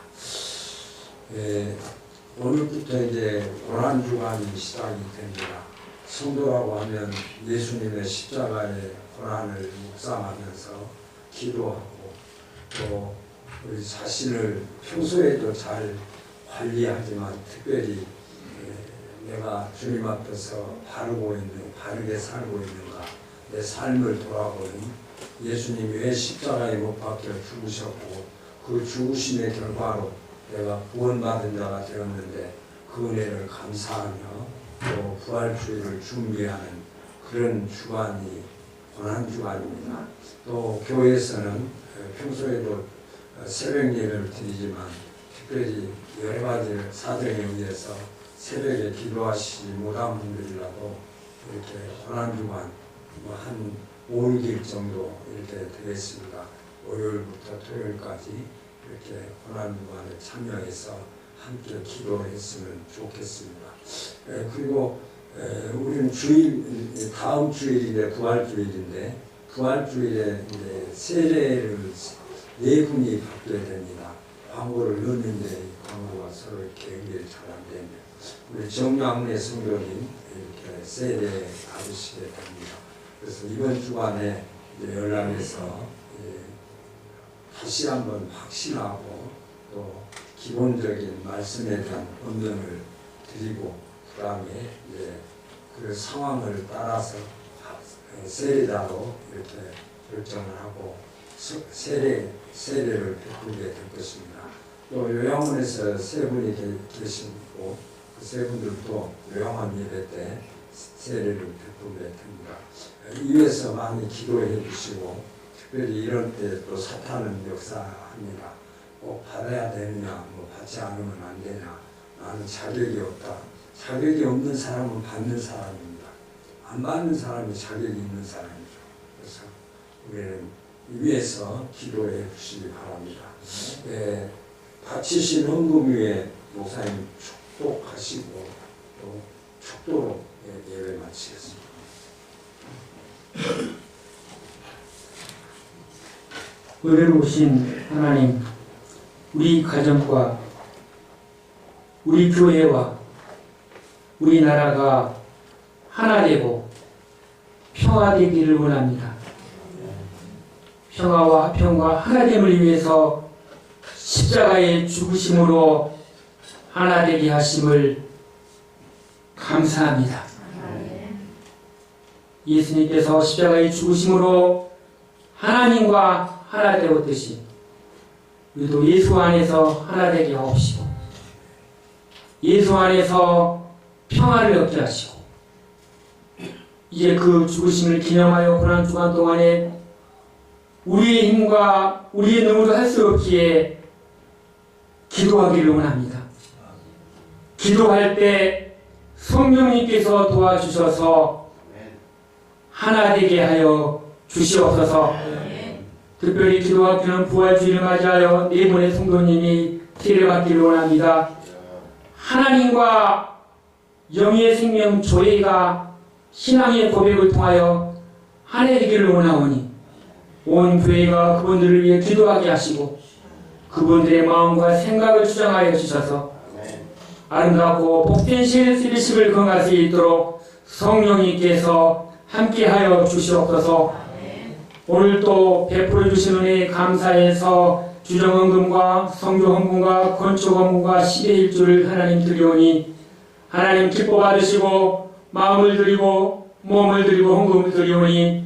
오늘부터 이제 고난주간이 시작이 됩니다. 성도라고 하면 예수님의 십자가의 고난을 묵상하면서 기도하고 또 우리 자신을 평소에도 잘 관리하지만 특별히 내가 주님 앞에서 바르게 살고 있는가, 내 삶을 돌아보는 예수님이 왜 십자가에 못 박혀 죽으셨고 그 죽으심의 결과로 내가 구원받은 자가 되었는데 그 은혜를 감사하며 또 부활주의를 준비하는 그런 주간이 고난주간입니다. 또 교회에서는 평소에도 새벽 예배를 드리지만 특별히 여러 가지 사정에 의해서 새벽에 기도하시지 못한 분들이라도 이렇게 고난주간 한 5일 정도 이렇게 되겠습니다. 월요일부터 토요일까지 이렇게 고난주간에 참여해서 함께 기도했으면 좋겠습니다. 그리고 우리는 다음 주일인데 부활주일인데 부활주일에 이제 세례를 4분이 받게 됩니다. 광고를 넣는데 광고가 서로 이렇게 연결이 잘 안 되면 우리 정양래 성도님 이렇게 세례 받으시게 됩니다. 그래서 이번 주간에 이제 연락해서 다시 한번 확신하고 또 기본적인 말씀에 대한 권면을 드리고 그 다음에 이제 그 상황을 따라서 세례자로 이렇게 결정을 하고 세례를 베풀게 될 것입니다. 또 요양원에서 3분이 계시고 그 3분들도 요양원 예배 때 세례를 베풀게 됩니다. 이외에서 많이 기도해 주시고 특별히 이런 때 또 사탄은 역사합니다. 꼭 받아야 되느냐, 받지 않으면 안 되냐, 나는 자격이 없다. 자격이 없는 사람은 받는 사람입니다. 안 받는 사람이 자격이 있는 사람이죠. 그래서 우리는 위에서 기도해 주시기 바랍니다. 바치신 헌금 위에 목사님 축복하시고 또 축도로 예배 마치겠습니다. 은혜로우신 하나님, 우리 가정과 우리 교회와 우리나라가 하나 되고 평화되기를 원합니다. 평화와 화평과 하나됨을 위해서 십자가의 죽으심으로 하나 되게 하심을 감사합니다. 예수님께서 십자가의 죽으심으로 하나님과 하나 되었듯이 우리도 예수 안에서 하나 되게 하옵시고 예수 안에서 평화를 얻게 하시고 이제 그 죽으심을 기념하여 고난주간 동안에 우리의 힘과 우리의 능으로 할 수 없기에 기도하기를 원합니다. 기도할 때 성령님께서 도와주셔서 하나 되게 하여 주시옵소서. 특별히 기도학교는 부활주의를 맞이하여 4분의 성도님이 세례받기를 원합니다. 하나님과 영의 생명 조회가 신앙의 고백을 통하여 하나 되기를 원하오니 온 교회가 그분들을 위해 기도하게 하시고 그분들의 마음과 생각을 주장하여 주셔서 아름답고 복된 세례식을 건강할 수 있도록 성령님께서 함께하여 주시옵소서. 오늘 또 베풀어 주신 은혜에 감사해서 주정헌금과 성교헌금과 건축헌금과 10의 1조를 하나님 드리오니 하나님 기뻐 받으시고 마음을 드리고 몸을 드리고 헌금을 드리오니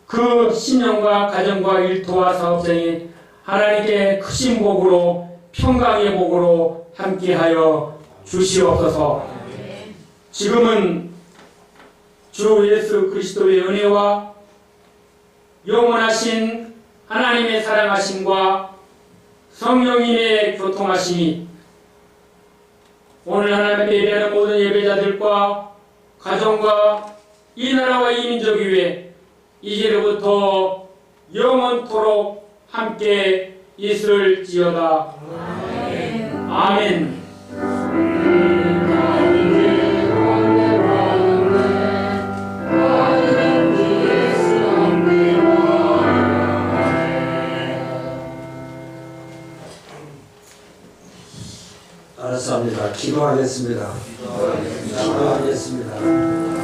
그 신령과 가정과 일터와 사업장에 하나님께 크신 복으로 평강의 복으로 함께하여 주시옵소서. 지금은 주 예수 그리스도의 은혜와 영원하신 하나님의 사랑하심과 성령님의 교통하심이 오늘 하나님 앞에 예배하는 모든 예배자들과 가정과 이 나라와 이 민족 위에 이제로부터 영원토록 함께 있을지어다. 아멘. 알았습니다. 기도하겠습니다. 기도하겠습니다.